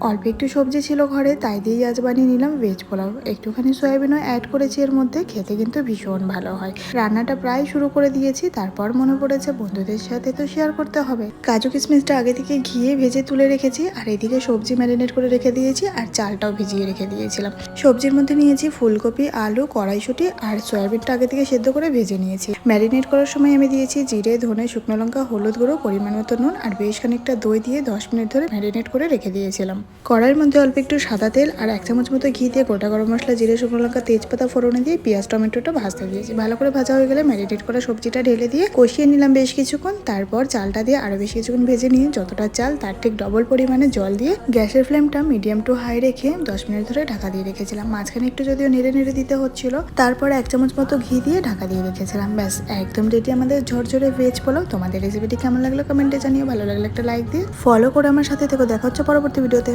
অল্প একটু সবজি ছিল ঘরে, তাই দিয়েই আজ বানিয়ে নিলাম ভেজ পোলাও। একটুখানি সয়াবিনও অ্যাড করেছি এর মধ্যে, খেতে কিন্তু ভীষণ ভালো হয়। রান্নাটা প্রায় শুরু করে দিয়েছি, তারপর মনে পড়েছে বন্ধুদের সাথে তো শেয়ার করতে হবে। কাজু কিশমিশটা আগে থেকে ঘিয়ে ভেজে তুলে রেখেছি, আর এদিকে সবজি ম্যারিনেট করে রেখে দিয়েছি, আর চালটাও ভিজিয়ে রেখে দিয়েছিলাম। সবজির মধ্যে নিয়েছি ফুলকপি, আলু, কড়াইশুঁটি আর সয়াবিনটা আগে থেকে সেদ্ধ করে ভেজে নিয়েছি। ম্যারিনেট করার সময় আমি দিয়েছি জিরে, ধনে, শুকনো লঙ্কা, হলুদ গুঁড়ো, পরিমাণ মতো নুন আর বেশ খানিকটা দই দিয়ে 10 মিনিট ধরে ম্যারিনেট করে রেখে দিয়েছিলাম। কড়াইয়ের মধ্যে অল্প একটু সাদা তেল আর 1 চামচ মতো ঘি দিয়ে গোটা গরম মশলা, জিরে, শুকনো লঙ্কা, তেজপাতা ফোড়নে দিয়ে পেঁয়াজ টমেটোটা ভাজতে দিয়েছি। ভালো করে ভাজা হয়ে গেলে ম্যারিনেট করা সবজিটা ঢেলে দিয়ে কষিয়ে নিলাম বেশ কিছুক্ষণ। তারপর চালটা দিয়ে আরো বেশ কিছুক্ষণ ভেজে নিয়ে যতটা চাল তার ঠিক ডবল পরিমাণে জল দিয়ে গ্যাসের ফ্লেমটা মিডিয়াম টু হাই রেখে 10 মিনিট ধরে ঢাকা দিয়ে রেখেছিলাম। মাঝখানে একটু যদিও নেড়ে নেড়ে দিতে হচ্ছিল, তারপর 1 চামচ মতো ঘি দিয়ে ঢাকা দিয়ে রেখেছিলাম। ব্যাস একদম রেডি আমাদের ঝরঝরে ভেজ পোলাও। তোমাদের রেসিপিটি কেমন লাগলো কমেন্টে জানিও, ভালো লাগলে একটা লাইক দিয়ে ফলো করে আমার সাথে থেকো। দেখা হচ্ছে পরবর্তী ভিডিওতে।